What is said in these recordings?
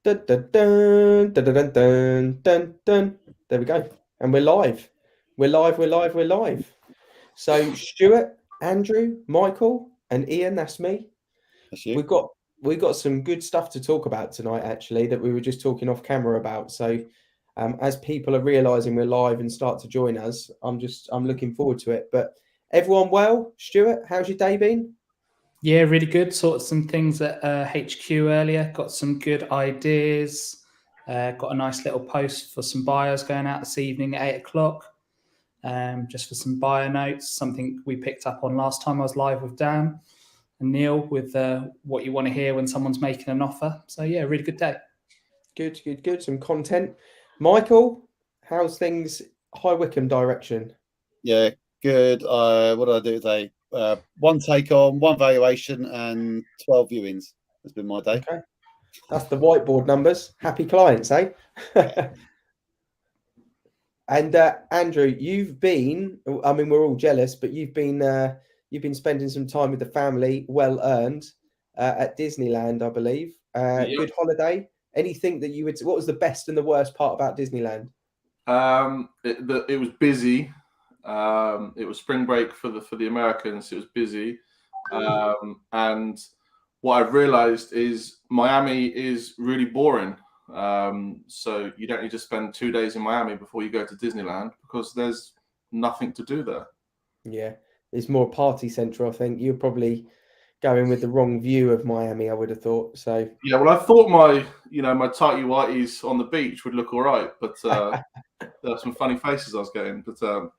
Dun, dun, dun, dun, dun, dun, dun, dun. There we go. And we're live. We're live, we're live, we're live. So Stuart, Andrew, Michael, and Ian, that's me. That's you. We've got some good stuff to talk about tonight, actually, that we were just talking off camera about. So as people are realizing we're live and start to join us, I'm looking forward to it. But everyone well? Stuart, how's your day been? Yeah, really good. Sorted some things at HQ earlier. Got some good ideas. Got a nice little post for some buyers going out this evening at 8 o'clock. Just for some buyer notes, something we picked up on last time I was live with Dan and Neil with what you want to hear when someone's making an offer. So yeah, really good day. Good. Some content. Michael, how's things High Wycombe direction? Yeah, good. What did I do today? One take on, one valuation, and 12 viewings. That's been my day. Okay. That's the whiteboard numbers. Happy clients, eh? And Andrew, you've been, I mean, we're all jealous, but you've been spending some time with the family, well earned, at Disneyland, I believe. Yep. Good holiday. Anything that you would, what was the best and the worst part about Disneyland? It was busy. It was spring break for the Americans. It was busy, and what I've realised is Miami is really boring. So you don't need to spend 2 days in Miami before you go to Disneyland because there's nothing to do there. Yeah, it's more party central. I think you're probably going with the wrong view of Miami, I would have thought. So yeah, well, I thought my tighty whities on the beach would look all right, but there are some funny faces I was getting. But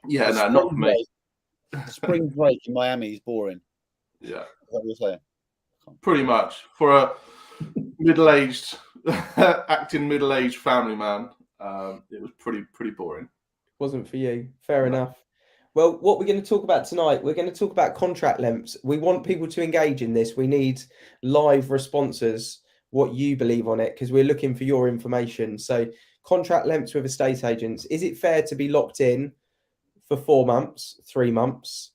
yeah, no, not for me. Spring break in Miami is boring. Yeah, Is that what you're saying? pretty much for a middle-aged acting middle-aged family man. It was pretty boring. Wasn't for you. Fair enough. Well, what we're going to talk about tonight, we're going to talk about contract lengths. We want people to engage in this. We need live responses, what you believe on it, because we're looking for your information. So contract lengths with estate agents, is it fair to be locked in for 4 months, 3 months?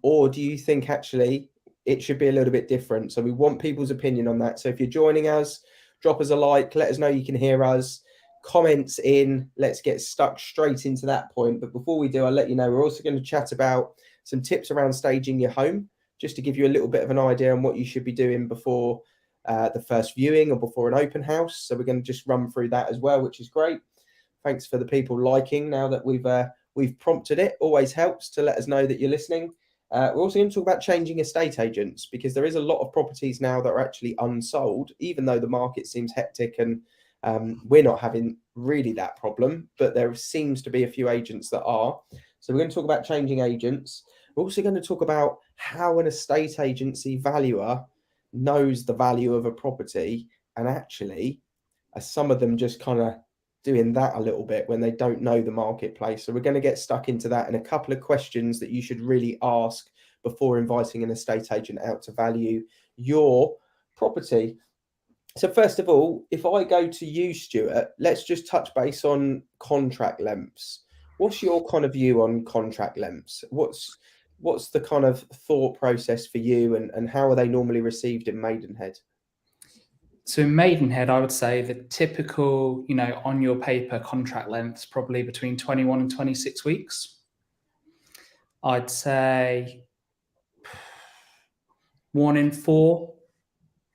Or do you think actually it should be a little bit different? So we want people's opinion on that. So if you're joining us, drop us a like, let us know you can hear us. Comments in, let's get stuck straight into that point. But before we do, I'll let you know we're also going to chat about some tips around staging your home, just to give you a little bit of an idea on what you should be doing before the first viewing or before an open house. So we're going to just run through that as well, which is great. Thanks for the people liking now that we've prompted it. Always helps to let us know that you're listening. We're also going to talk about changing estate agents, because there is a lot of properties now that are actually unsold, even though the market seems hectic and we're not having really that problem, but there seems to be a few agents that are. So we're going to talk about changing agents. We're also going to talk about how an estate agency valuer knows the value of a property, and actually some of them just kind of doing that a little bit when they don't know the marketplace. So we're going to get stuck into that and a couple of questions that you should really ask before inviting an estate agent out to value your property. So first of all, if I go to you, Stuart, let's just touch base on contract lengths. What's your kind of view on contract lengths? What's the kind of thought process for you, and how are they normally received in Maidenhead? So in Maidenhead, I would say the typical, on your paper contract length is probably between 21 and 26 weeks. I'd say 1 in 4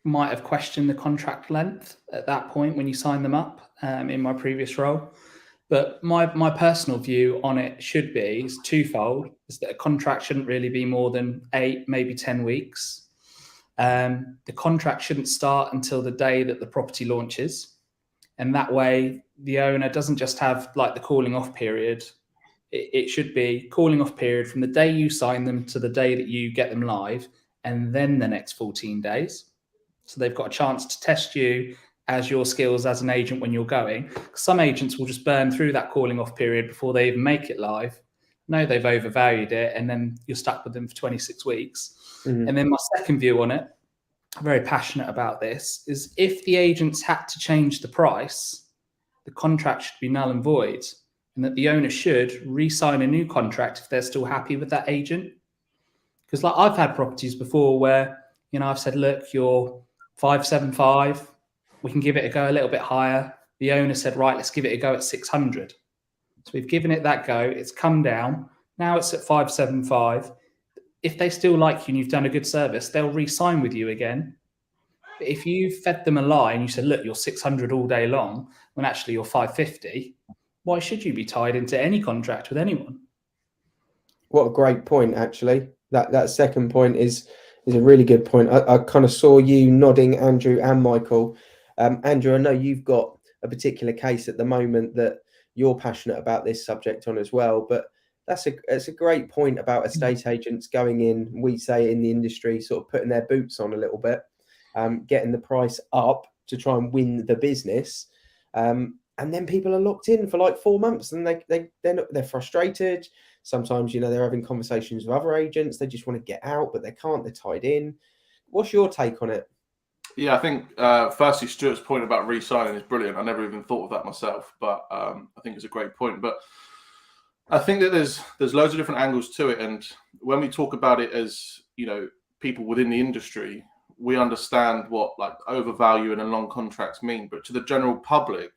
might have questioned the contract length at that point when you sign them up in my previous role. But my personal view on it is twofold, is that a contract shouldn't really be more than 8, maybe 10 weeks. The contract shouldn't start until the day that the property launches. And that way the owner doesn't just have like the cooling off period. It should be cooling off period from the day you sign them to the day that you get them live, and then the next 14 days. So they've got a chance to test you as your skills as an agent when you're going. Some agents will just burn through that calling off period before they even make it live. No, they've overvalued it, and then you're stuck with them for 26 weeks. Mm-hmm. And then my second view on it, I'm very passionate about this, is if the agents had to change the price, the contract should be null and void, and that the owner should re-sign a new contract if they're still happy with that agent. Because like I've had properties before where, I've said, look, you're 575, we can give it a go a little bit higher. The owner said, right, let's give it a go at 600. So we've given it that go. It's come down. Now it's at 575. If they still like you and you've done a good service, they'll re-sign with you again. But if you fed them a lie and you said, look, you're 600 all day long, when actually you're 550, why should you be tied into any contract with anyone? What a great point, actually. That second point is a really good point. I kind of saw you nodding, Andrew and Michael. Andrew, I know you've got a particular case at the moment that you're passionate about this subject on as well, but that's a great point about estate agents going in, we say in the industry, sort of putting their boots on a little bit, getting the price up to try and win the business. And then people are locked in for like 4 months and they're frustrated. Sometimes, they're having conversations with other agents. They just want to get out, but they can't. They're tied in. What's your take on it? Yeah, I think firstly, Stuart's point about re-signing is brilliant. I never even thought of that myself, but I think it's a great point. But I think that there's loads of different angles to it. And when we talk about it as, people within the industry, we understand what like overvaluing and long contracts mean. But to the general public,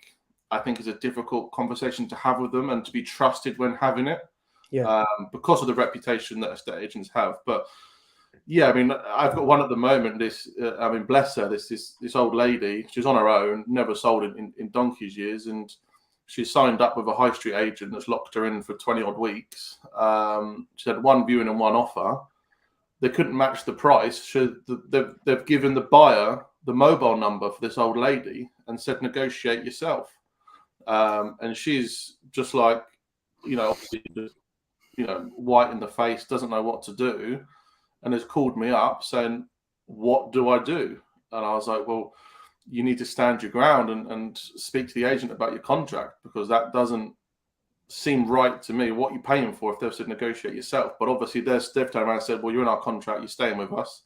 I think it's a difficult conversation to have with them and to be trusted when having it. Yeah. Because of the reputation that estate agents have. But yeah, I mean, I've got one at the moment. Bless her, this old lady. She's on her own, never sold in donkey's years, and she's signed up with a high street agent that's locked her in for 20 odd weeks. She had one viewing and one offer. They couldn't match the price. They've given the buyer the mobile number for this old lady and said, negotiate yourself. And she's just like, obviously just, white in the face, doesn't know what to do, and has called me up saying, what do I do? And I was like, well, you need to stand your ground and speak to the agent about your contract, because that doesn't seem right to me. What are you paying for if they've said negotiate yourself? But obviously they've turned around and said, well, you're in our contract, you're staying with us.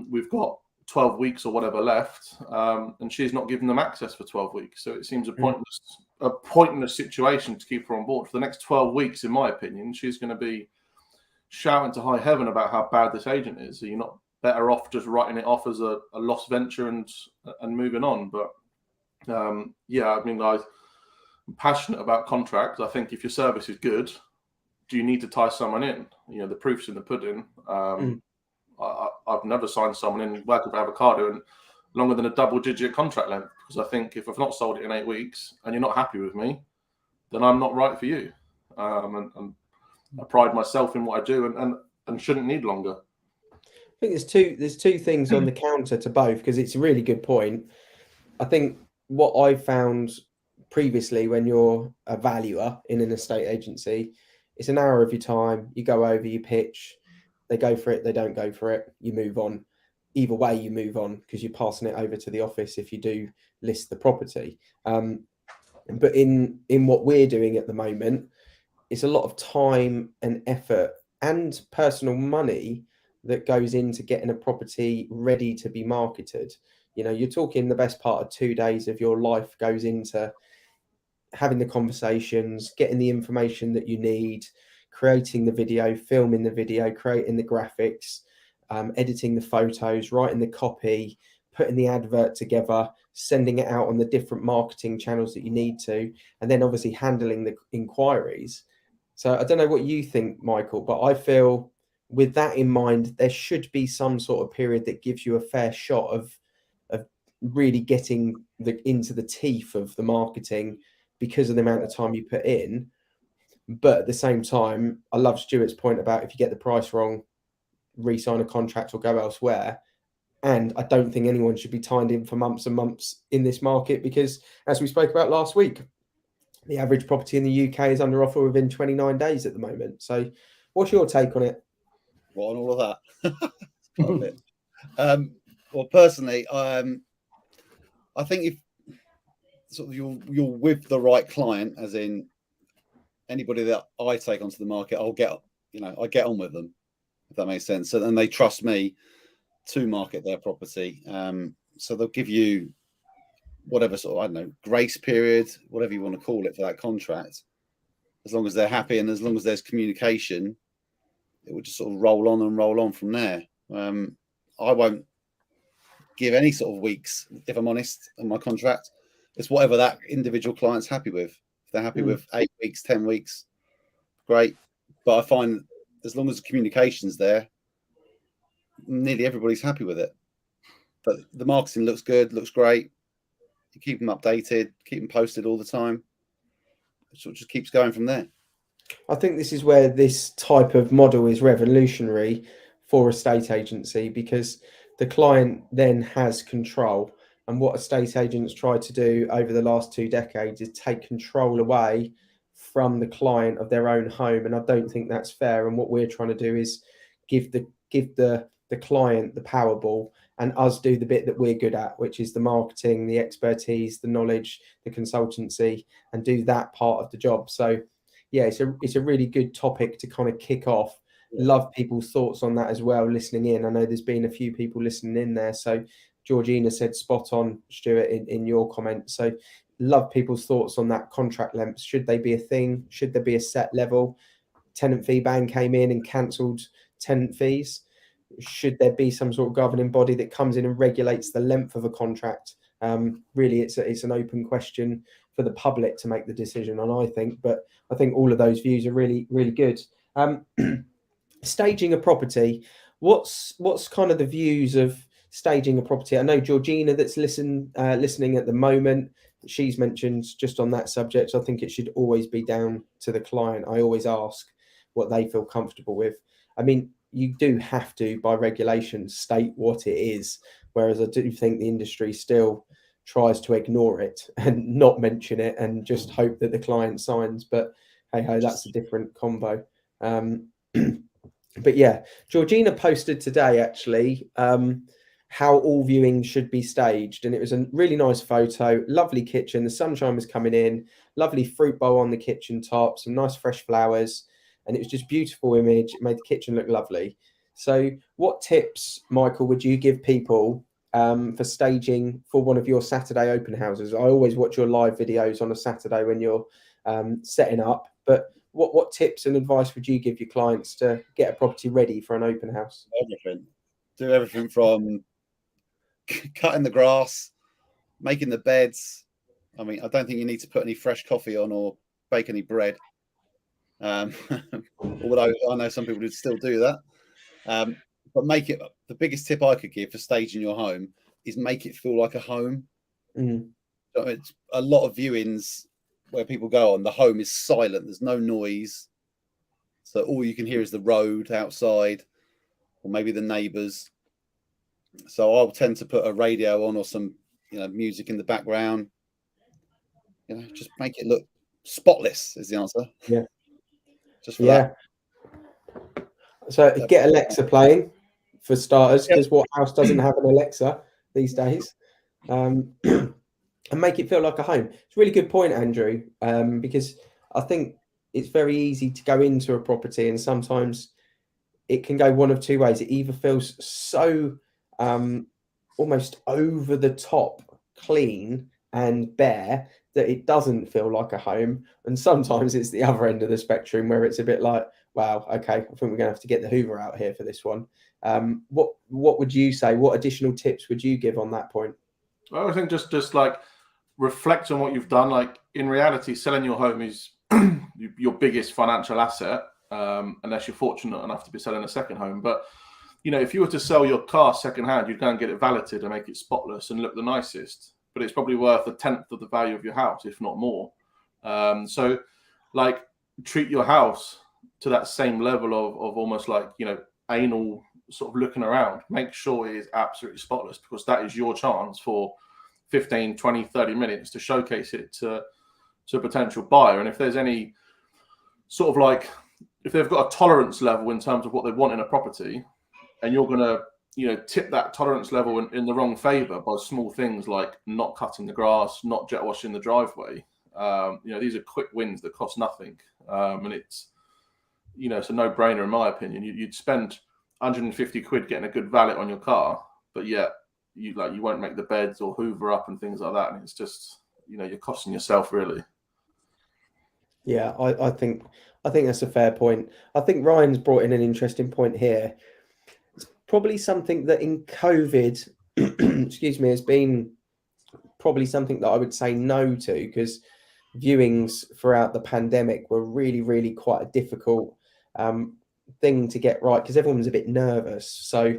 We've got 12 weeks or whatever left, and she's not giving them access for 12 weeks. So it seems a pointless situation to keep her on board. For the next 12 weeks, in my opinion, she's going to be shouting to high heaven about how bad this agent is. So you're not better off just writing it off as a lost venture and moving on. But I'm passionate about contracts. I think if your service is good, do you need to tie someone in? The proof's in the pudding. I've never signed someone in working for avocado and longer than a double-digit contract length, because I think if I've not sold it in 8 weeks and you're not happy with me, then I'm not right for you. And I pride myself in what I do and shouldn't need longer. I think there's two things on the counter to both, because it's a really good point. I think what I've found previously, when you're a valuer in an estate agency, it's an hour of your time. You go over, you pitch, they go for it, they don't go for it, you move on. Either way, you move on, because you're passing it over to the office if you do list the property. But in what we're doing at the moment, it's a lot of time and effort and personal money that goes into getting a property ready to be marketed. You're talking the best part of 2 days of your life goes into having the conversations, getting the information that you need, creating the video, filming the video, creating the graphics, editing the photos, writing the copy, putting the advert together, sending it out on the different marketing channels that you need to, and then obviously handling the inquiries. So I don't know what you think, Michael, but I feel with that in mind, there should be some sort of period that gives you a fair shot of really getting into the teeth of the marketing, because of the amount of time you put in. But at the same time, I love Stuart's point about if you get the price wrong, re-sign a contract or go elsewhere. And I don't think anyone should be tied in for months and months in this market, because as we spoke about last week, the average property in the UK is under offer within 29 days at the moment. So what's your take on it? Well, on all of that? Quite a bit. Well, personally, I think if sort of you're with the right client, as in anybody that I take onto the market, I get on with them, if that makes sense. And they trust me to market their property. So they'll give you whatever sort of, I don't know, grace period, whatever you want to call it, for that contract. As long as they're happy and as long as there's communication, it will just sort of roll on from there. I won't give any sort of weeks, if I'm honest, on my contract. It's whatever that individual client's happy with. If they're happy with 8 weeks, 10 weeks, great. But I find as long as the communication's there, nearly everybody's happy with it. But the marketing looks good, looks great. You keep them updated, keep them posted all the time. It sort of just keeps going from there. I think this is where this type of model is revolutionary for a estate agency, because the client then has control. And what estate agents try to do over the last 2 decades is take control away from the client of their own home. And I don't think that's fair. And what we're trying to do is give the client the Powerball, and us do the bit that we're good at, which is the marketing, the expertise, the knowledge, the consultancy, and do that part of the job. So yeah, it's a really good topic to kind of kick off. Love people's thoughts on that as well, listening in. I know there's been a few people listening in there. So Georgina said spot on, Stuart, in your comment. So love people's thoughts on that contract length. Should they be a thing? Should there be a set level? Tenant fee ban came in and cancelled tenant fees. Should there be some sort of governing body that comes in and regulates the length of a contract? Really, it's an open question for the public to make the decision on, I think. But I think all of those views are really, really good. Staging a property. What's kind of the views of staging a property? I know Georgina that's listening at the moment. She's mentioned just on that subject. I think it should always be down to the client. I always ask what they feel comfortable with. I mean, you do have to, by regulation, state what it is. Whereas I do think the industry still tries to ignore it and not mention it and just hope that the client signs. But hey ho, that's a different combo. But yeah, Georgina posted today actually how all viewings should be staged, and it was a really nice photo. Lovely kitchen, the sunshine was coming in, lovely fruit bowl on the kitchen top, some nice fresh flowers, and it was just beautiful image. It made the kitchen look lovely. So what tips, Michael, would you give people for staging for one of your Saturday open houses? I always watch your live videos on a Saturday when you're setting up, but what tips and advice would you give your clients to get a property ready for an open house? Everything. Do everything from cutting the grass, making the beds. I mean, I don't think you need to put any fresh coffee on or bake any bread. Although I know some people would still do that. But make it, the biggest tip I could give for staging your home is make it feel like a home. So it's a lot of viewings where people go on, the home is silent, there's no noise. So all you can hear is the road outside or maybe the neighbours. So I'll tend to put a radio on or some, music in the background. Just make it look spotless is the answer. Yeah. Just for that. So get Alexa playing for starters, because what house doesn't have an Alexa these days? And make it feel like a home. It's a really good point, Andrew, because I think it's very easy to go into a property and sometimes it can go one of two ways. It either feels so almost over the top clean and bare that it doesn't feel like a home, and sometimes it's the other end of the spectrum where it's a bit like, wow, okay, I think we're gonna have to get the Hoover out here for this one. What would you say? What additional tips would you give on that point? Well, I think just like reflect on what you've done. Like in reality, selling your home is your biggest financial asset, unless you're fortunate enough to be selling a second home. But if you were to sell your car secondhand, you'd go and get it valeted and make it spotless and look the nicest. But it's probably worth 1/10 of the value of your house, if not more. So, like, treat your house to that same level of almost like anal sort of looking around. Make sure it is absolutely spotless, because that is your chance for 15, 20, 30 minutes to showcase it to a potential buyer. And if there's any sort of like, if they've got a tolerance level in terms of what they want in a property, and you're going to tip that tolerance level in the wrong favor by small things like not cutting the grass, not jet washing the driveway, these are quick wins that cost nothing, and it's it's a no-brainer in my opinion. You'd spend 150 quid getting a good valet on your car, but yet you won't make the beds or hoover up and things like that, and it's just you're costing yourself really. Yeah, I think that's a fair point. I think Ryan's brought in an interesting point here. It's probably something that in COVID excuse me, has been probably something that I would say no to, because viewings throughout the pandemic were really, really quite a difficult thing to get right, because everyone was a bit nervous. So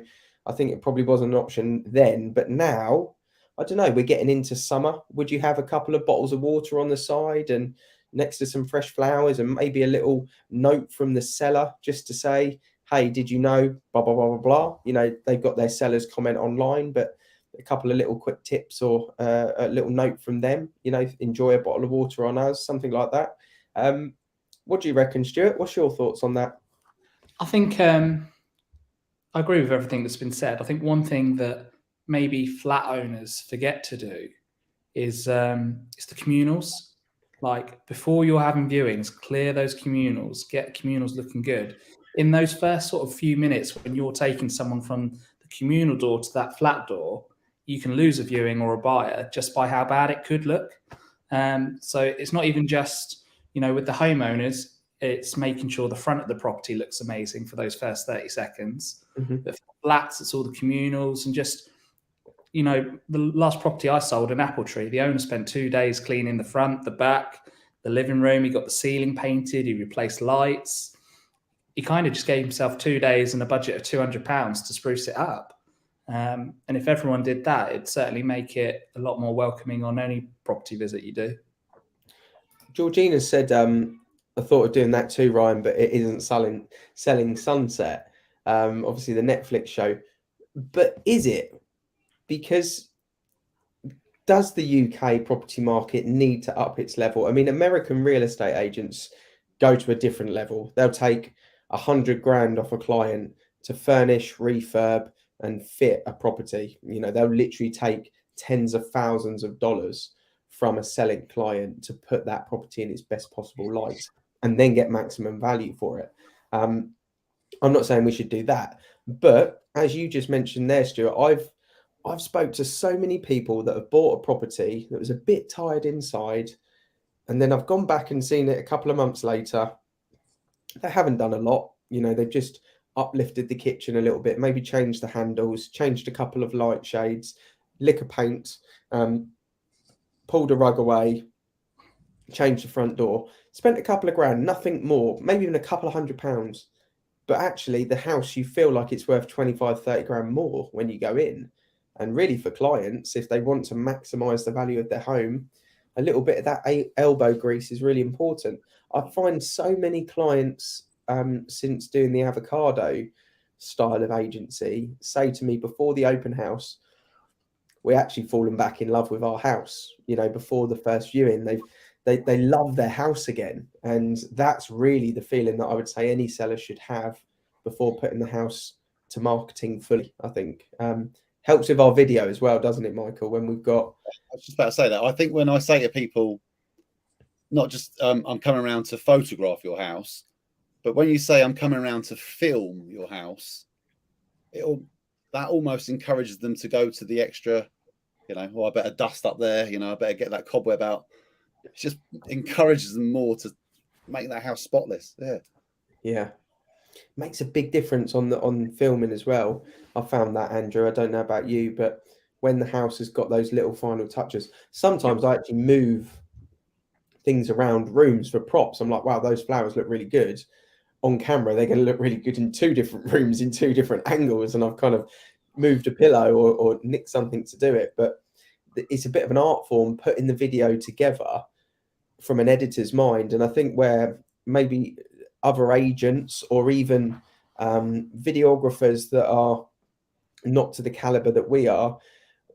I think it probably wasn't an option then. But now, I don't know, we're getting into summer. Would you have a couple of bottles of water on the side and next to some fresh flowers, and maybe a little note from the seller just to say, hey, did you know, blah, blah, blah, blah, blah. You know, they've got their seller's comment online, but a couple of little quick tips, or a little note from them, you know, enjoy a bottle of water on us, something like that. What do you reckon, Stuart? What's your thoughts on that? I think I agree with everything that's been said. I think one thing that maybe flat owners forget to do is the communals. Like, before you're having viewings, clear those communals, get communals looking good. In those first sort of few minutes when you're taking someone from the communal door to that flat door, you can lose a viewing or a buyer just by how bad it could look. So it's not even just, you know, with the homeowners, it's making sure the front of the property looks amazing for those first 30 seconds. But for flats, it's all the communals, and just, you know, the last property I sold, an apple tree, the owner spent 2 days cleaning the front, the back, the living room. He got the ceiling painted. He replaced lights. He kind of just gave himself 2 days and a budget of £200 to spruce it up. And if everyone did that, it'd certainly make it a lot more welcoming on any property visit you do. Georgina said, I thought of doing that too, Ryan, but it isn't selling Sunset, obviously the Netflix show. But is it? Because does the UK property market need to up its level? I mean, American real estate agents go to a different level. They'll take 100 grand off a client to furnish, refurb, and fit a property. You know, they'll literally take tens of thousands of dollars from a selling client to put that property in its best possible light and then get maximum value for it. I'm not saying we should do that, but as you just mentioned there, Stuart, I've spoke to so many people that have bought a property that was a bit tired inside, and then I've gone back and seen it a couple of months later. They haven't done a lot. You know, they've just uplifted the kitchen a little bit, maybe changed the handles, changed a couple of light shades, lick of paint, pulled a rug away, changed the front door, spent a couple of grand, nothing more, maybe even a couple of £100. But actually the house, you feel like it's worth 25, 30 grand more when you go in. And really, for clients, if they want to maximize the value of their home, a little bit of that elbow grease is really important. I find so many clients, since doing the avocado style of agency, say to me before the open house, we actually fallen back in love with our house. You know, before the first viewing, they love their house again. And that's really the feeling that I would say any seller should have before putting the house to marketing fully, I think. Helps with our video as well, doesn't it, Michael? When we've got... I was just about to say that. I think when I say to people, not just I'm coming around to photograph your house, but when you say I'm coming around to film your house, that almost encourages them to go to the extra, you know, oh, I better dust up there, you know, I better get that cobweb out. It just encourages them more to make that house spotless. Yeah. Makes a big difference on filming as well. I found that, Andrew. I don't know about you, but when the house has got those little final touches, sometimes I actually move things around rooms for props. I'm like, wow, those flowers look really good. On camera, they're going to look really good in 2 different rooms in 2 different angles, and I've kind of moved a pillow or nicked something to do it. But it's a bit of an art form, putting the video together from an editor's mind. And I think where maybe other agents or even videographers that are not to the caliber that we are,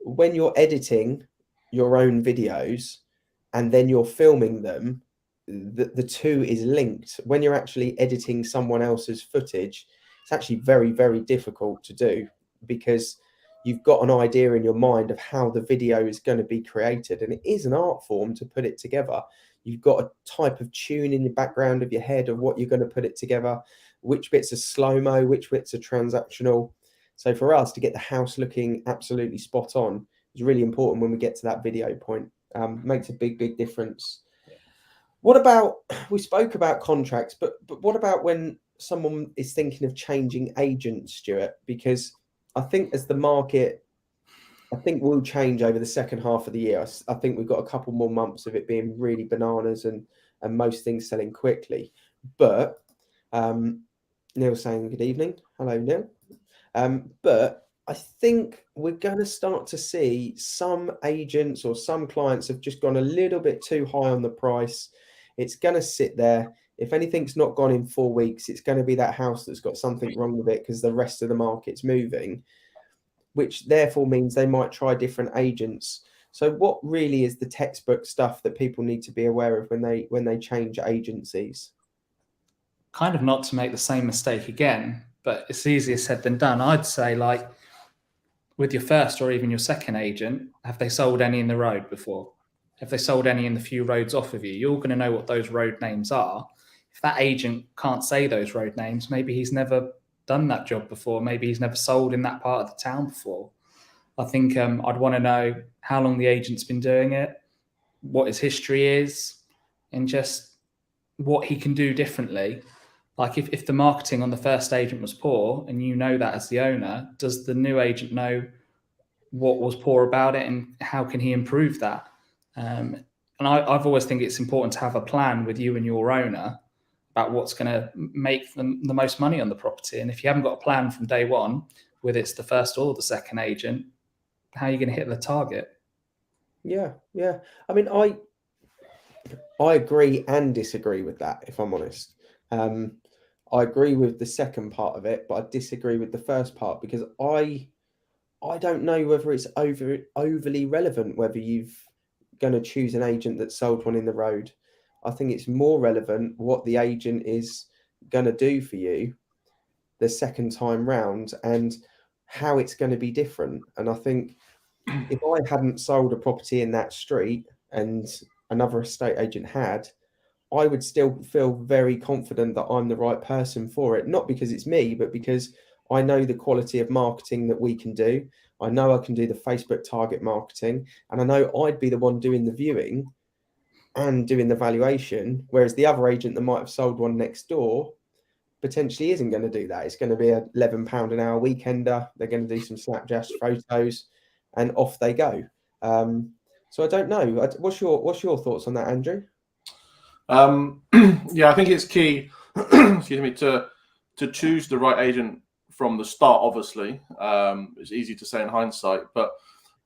when you're editing your own videos and then you're filming them, the two is linked. When you're actually editing someone else's footage, it's actually very, very difficult to do, because you've got an idea in your mind of how the video is going to be created, and it is an art form to put it together. You've got a type of tune in the background of your head of what you're going to put it together, which bits are slow-mo, which bits are transactional. So for us to get the house looking absolutely spot on is really important when we get to that video point. Makes a big, big difference. What about, we spoke about contracts, but what about when someone is thinking of changing agents, Stuart? Because I think as the market I think will change over the second half of the year. I think we've got a couple more months of it being really bananas and most things selling quickly. But Neil's saying good evening. Hello, Neil. But I think we're going to start to see some agents or some clients have just gone a little bit too high on the price. It's going to sit there. If anything's not gone in 4 weeks, it's going to be that house that's got something wrong with it because the rest of the market's moving, which therefore means they might try different agents. So what really is the textbook stuff that people need to be aware of when they change agencies? Kind of not to make the same mistake again, but it's easier said than done. I'd say, like, with your first or even your second agent, have they sold any in the road before? Have they sold any in the few roads off of you? You're going to know what those road names are. If that agent can't say those road names, maybe he's never done that job before. Maybe he's never sold in that part of the town before. I think I'd want to know how long the agent's been doing it, what his history is, and just what he can do differently. Like if the marketing on the first agent was poor and you know that as the owner, does the new agent know what was poor about it and how can he improve that? And I've always think it's important to have a plan with you and your owner about what's going to make them the most money on the property. And if you haven't got a plan from day one, whether it's the first or the second agent, how are you going to hit the target? Yeah. I mean, I agree and disagree with that, if I'm honest. I agree with the second part of it, but I disagree with the first part because I don't know whether it's overly relevant whether you've going to choose an agent that sold one in the road. I think it's more relevant what the agent is going to do for you the second time round and how it's going to be different. And I think if I hadn't sold a property in that street and another estate agent had, I would still feel very confident that I'm the right person for it. Not because it's me, but because I know the quality of marketing that we can do. I know I can do the Facebook target marketing, and I know I'd be the one doing the viewing and doing the valuation, whereas the other agent that might have sold one next door potentially isn't going to do that. It's going to be a £11 an hour weekender. They're going to do some Snapchat photos and off they go. So I don't know. What's your thoughts on that, Andrew? Yeah, I think it's key, excuse me, to choose the right agent from the start. Obviously, it's easy to say in hindsight, but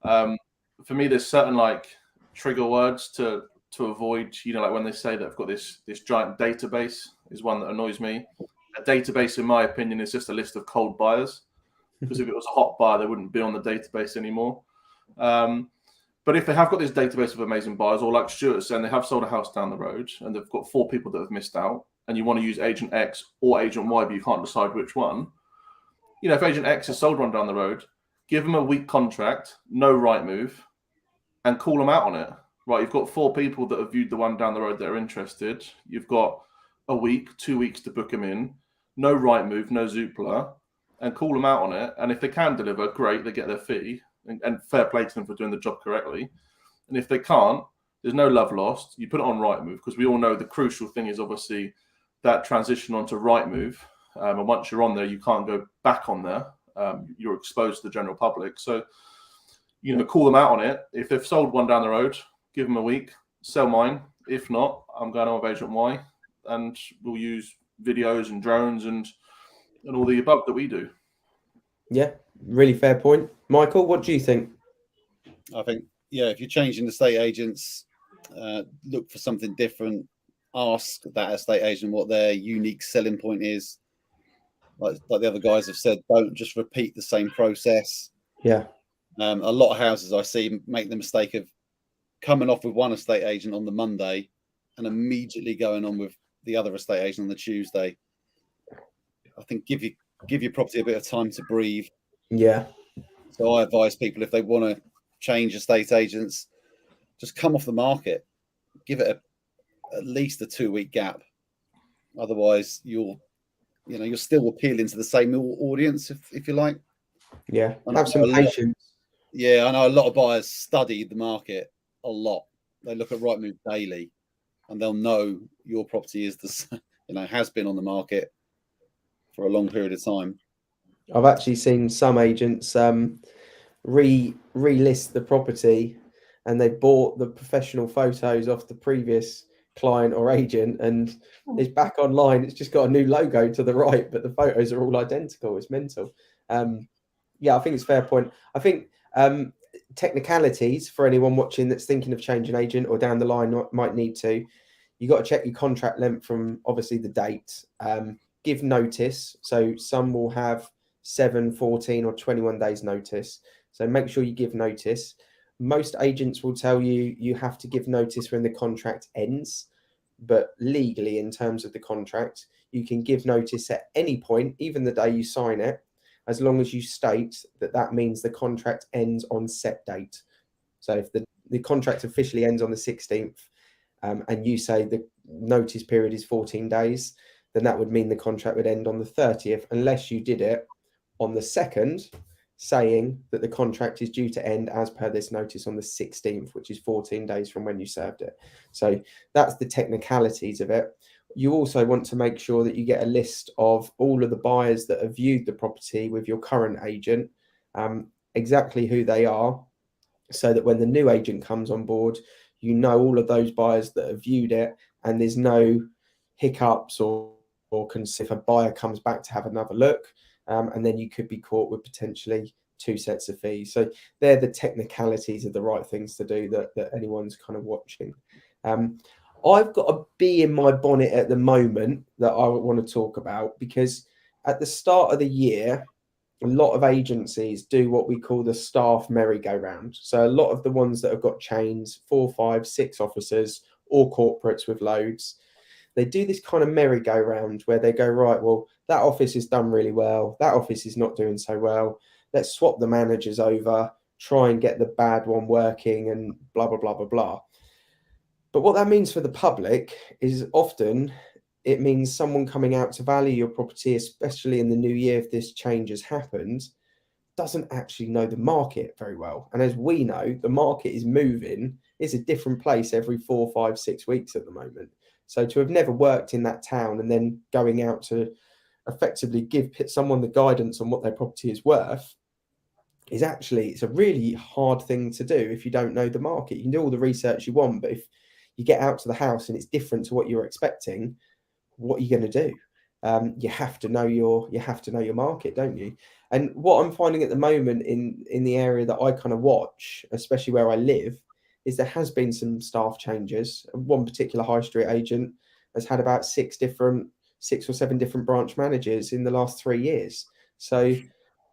for me, there's certain like trigger words to avoid. You know, like when they say that I've got this giant database is one that annoys me. A database, in my opinion, is just a list of cold buyers, because if it was a hot buyer, they wouldn't be on the database anymore. But if they have got this database of amazing buyers, or like Stuart saying, they have sold a house down the road and they've got 4 people that have missed out, and you want to use agent X or agent Y, but you can't decide which one. You know, if agent X has sold one down the road, give them a week contract, no right move, and call them out on it. Right, you've got 4 people that have viewed the one down the road that are interested. You've got a week, 2 weeks to book them in, no right move, no Zoopla, and call them out on it. And if they can deliver, great, they get their fee. And fair play to them for doing the job correctly. And if they can't, there's no love lost. You put it on Rightmove, because we all know the crucial thing is obviously that transition onto Rightmove. And once you're on there, you can't go back on there. You're exposed to the general public. So, you know, call them out on it. If they've sold one down the road, give them a week, sell mine. If not, I'm going on with agent Y, and we'll use videos and drones and all the above that we do. Yeah, really fair point. Michael, what do you think? I think, yeah, if you're changing estate agents, look for something different. Ask that estate agent what their unique selling point is. Like the other guys have said, don't just repeat the same process. Yeah. A lot of houses I see make the mistake of coming off with one estate agent on the Monday and immediately going on with the other estate agent on the Tuesday. I think give your property a bit of time to breathe. Yeah. So I advise people, if they want to change estate agents, just come off the market. Give it at least a 2-week gap. Otherwise, you're still appealing to the same audience, if you like. Yeah. Have some patience. Yeah, I know a lot of buyers study the market a lot. They look at Rightmove daily, and they'll know your property is has been on the market for a long period of time. I've actually seen some agents relist the property, and they bought the professional photos off the previous client or agent, and it's back online. It's just got a new logo to the right, but the photos are all identical. It's mental. Yeah, I think it's a fair point. I think technicalities for anyone watching that's thinking of changing agent or down the line might need to. You got to check your contract length from obviously the date. Give notice. So some will have 7, 14 or 21 days notice. So make sure you give notice. Most agents will tell you you have to give notice when the contract ends, but legally in terms of the contract, you can give notice at any point, even the day you sign it, as long as you state that that means the contract ends on set date. So if the contract officially ends on the 16th, and you say the notice period is 14 days, then that would mean the contract would end on the 30th, unless you did it on the 2nd, saying that the contract is due to end as per this notice on the 16th, which is 14 days from when you served it. So that's the technicalities of it. You also want to make sure that you get a list of all of the buyers that have viewed the property with your current agent, exactly who they are, so that when the new agent comes on board, you know all of those buyers that have viewed it, and there's no hiccups or if a buyer comes back to have another look, and then you could be caught with potentially 2 sets of fees. So they're the technicalities of the right things to do that anyone's kind of watching. I've got a bee in my bonnet at the moment that I want to talk about, because at the start of the year, a lot of agencies do what we call the staff merry-go-round. So a lot of the ones that have got chains, 4, 5, 6 officers, or corporates with loads, they do this kind of merry-go-round where they go, right, well, that office is done really well. That office is not doing so well. Let's swap the managers over, try and get the bad one working, and blah, blah, blah, blah, blah. But what that means for the public is often it means someone coming out to value your property, especially in the new year, if this change has happened, doesn't actually know the market very well. And as we know, the market is moving. It's a different place every 4, 5, 6 weeks at the moment. So to have never worked in that town and then going out to effectively give someone the guidance on what their property is worth is actually, it's a really hard thing to do if you don't know the market. You can do all the research you want, but if you get out to the house and it's different to what you're expecting, what are you going to do? You have to know your market, don't you? And what I'm finding at the moment in the area that I kind of watch, especially where I live, is there has been some staff changes. One particular high street agent has had about 6 or 7 different branch managers in the last 3 years. So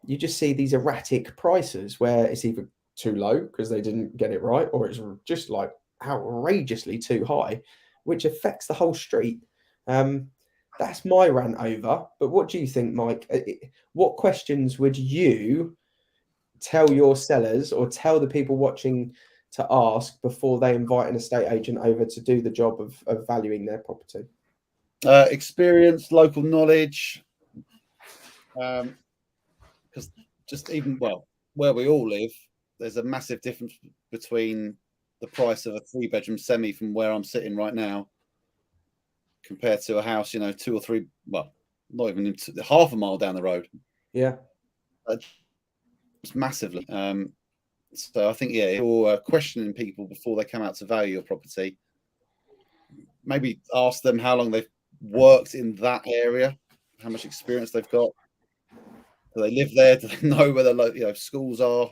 you just see these erratic prices where it's either too low because they didn't get it right, or it's just like outrageously too high, which affects the whole street. That's my rant over. But what do you think, Mike? What questions would you tell your sellers or tell the people watching to ask before they invite an estate agent over to do the job of valuing their property? Experience, local knowledge, because just even, well, where we all live, there's a massive difference between the price of a 3-bedroom semi from where I'm sitting right now compared to a house, 2 or 3, well, not even half a mile down the road. Yeah. It's massively. So I think, yeah, if you're questioning people before they come out to value your property, maybe ask them how long they've worked in that area, how much experience they've got. Do they live there? Do they know where the schools are?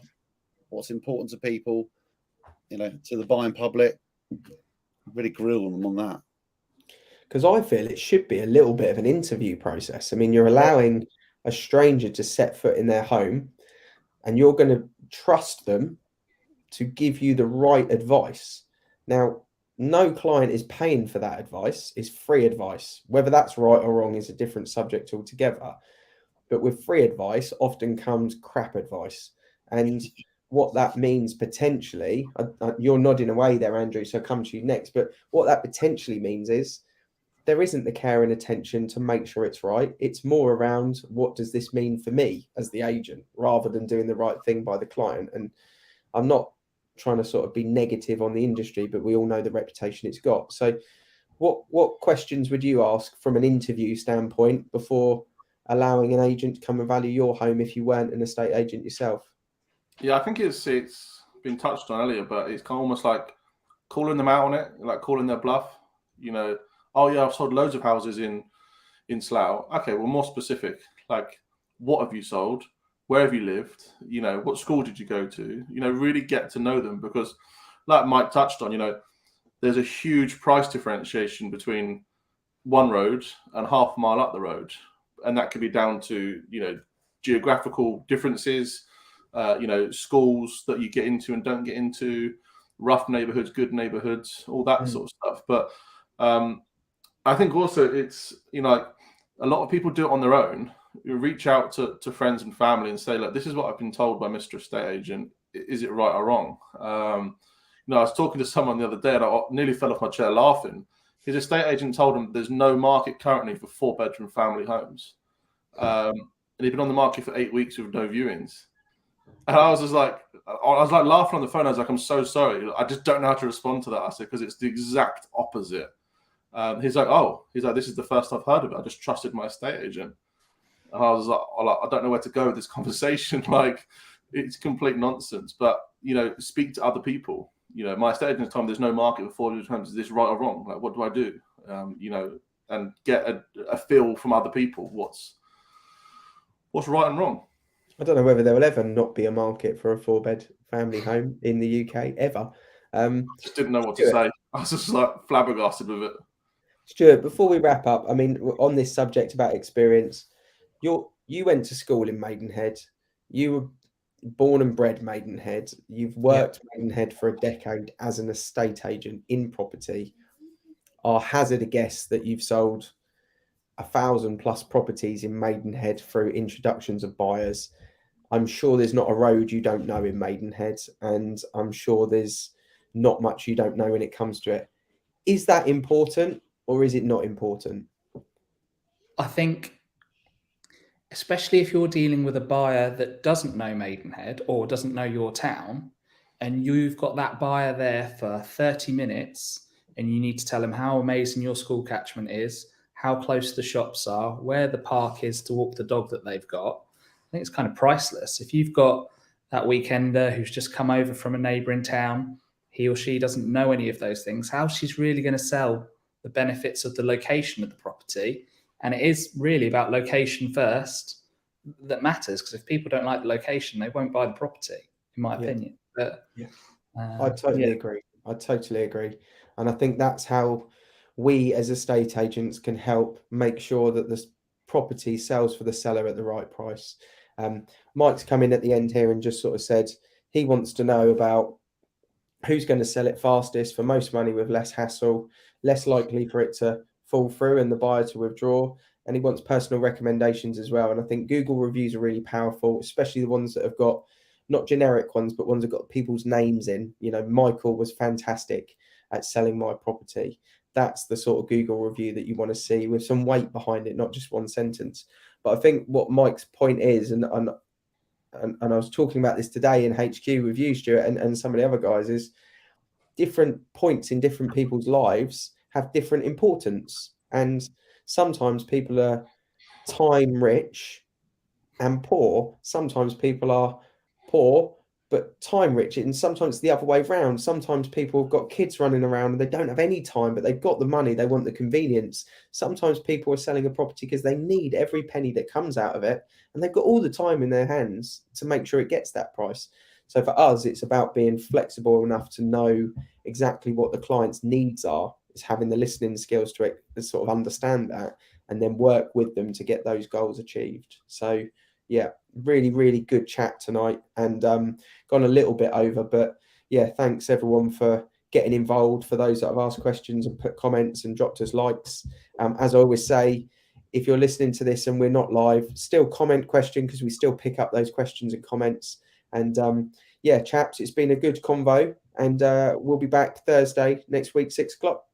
What's important to people? To the buying public. Really grill them on that. Because I feel it should be a little bit of an interview process. I mean, you're allowing a stranger to set foot in their home, and you're going to trust them to give you the right advice. Now, no client is paying for that advice. It's free advice. Whether that's right or wrong is a different subject altogether. But with free advice often comes crap advice. And what that means potentially, you're nodding away there, Andrew, so I'll come to you next. But what that potentially means is there isn't the care and attention to make sure it's right. It's more around, what does this mean for me as the agent, rather than doing the right thing by the client. And I'm not trying to sort of be negative on the industry, but we all know the reputation it's got. So what questions would you ask from an interview standpoint before allowing an agent to come and value your home if you weren't an estate agent yourself? Yeah, I think it's been touched on earlier, but it's kind of almost like calling them out on it, like calling their bluff. You know, oh yeah, I've sold loads of houses in Slough. Okay, well, more specific. Like, what have you sold? Where have you lived? You know, what school did you go to? You know, really get to know them, because, like Mike touched on, you know, there's a huge price differentiation between one road and half a mile up the road, and that could be down to, you know, geographical differences, you know, schools that you get into and don't get into, rough neighborhoods, good neighborhoods, all that sort of stuff. But I think also it's, you know, like, a lot of people do it on their own. You reach out to friends and family and say, look, this is what I've been told by Mr. Estate Agent. Is it right or wrong? You know, I was talking to someone the other day and I nearly fell off my chair laughing. His estate agent told him there's no market currently for 4-bedroom family homes. And he'd been on the market for 8 weeks with no viewings. And I was like laughing on the phone. I was like, I'm so sorry. I just don't know how to respond to that. I said, because it's the exact opposite. He's like, this is the first I've heard of it. I just trusted my estate agent. And I was like, I don't know where to go with this conversation. Like, it's complete nonsense. But, you know, speak to other people. You know, my estate agent told me there's no market for 4 times. Is this right or wrong? Like, what do I do? You know, and get a feel from other people. What's right and wrong? I don't know whether there will ever not be a market for a 4-bed family home in the UK ever. Just didn't know what to say. I was just like flabbergasted with it. Stuart, before we wrap up, I mean, on this subject about experience, you went to school in Maidenhead. You were born and bred Maidenhead. You've worked Maidenhead for a decade as an estate agent in property. I'll hazard a guess that you've sold 1,000+ properties in Maidenhead through introductions of buyers. I'm sure there's not a road you don't know in Maidenhead, and I'm sure there's not much you don't know when it comes to it. Is that important, or is it not important? I think, especially if you're dealing with a buyer that doesn't know Maidenhead or doesn't know your town, and you've got that buyer there for 30 minutes and you need to tell them how amazing your school catchment is, how close the shops are, where the park is to walk the dog that they've got, I think it's kind of priceless. If you've got that weekender who's just come over from a neighbouring town, he or she doesn't know any of those things, how she's really going to sell the benefits of the location of the property? And it is really about location first that matters, because if people don't like the location, they won't buy the property, in my opinion. But I totally agree. I totally agree. And I think that's how we as estate agents can help make sure that this property sells for the seller at the right price. Mike's come in at the end here and just sort of said he wants to know about who's going to sell it fastest for most money with less hassle, less likely for it to fall through and the buyer to withdraw. And he wants personal recommendations as well. And I think Google reviews are really powerful, especially the ones that have got not generic ones, but ones that got people's names in. You know, Michael was fantastic at selling my property. That's the sort of Google review that you want to see with some weight behind it, not just one sentence. But I think what Mike's point is, and I was talking about this today in HQ with you, Stuart, and some of the other guys, is different points in different people's lives have different importance. And sometimes people are time rich and poor. Sometimes people are poor but time rich, and sometimes it's the other way around. Sometimes people have got kids running around and they don't have any time, but they've got the money, they want the convenience. Sometimes people are selling a property because they need every penny that comes out of it, and they've got all the time in their hands to make sure it gets that price. So for us, it's about being flexible enough to know exactly what the client's needs are. It's having the listening skills to sort of understand that and then work with them to get those goals achieved. So yeah, really, really good chat tonight, and gone a little bit over, but yeah, thanks everyone for getting involved. For those that have asked questions and put comments and dropped us likes, as I always say, if you're listening to this and we're not live, still comment question, because we still pick up those questions and comments. And yeah, chaps, it's been a good convo, and we'll be back Thursday next week, 6 o'clock.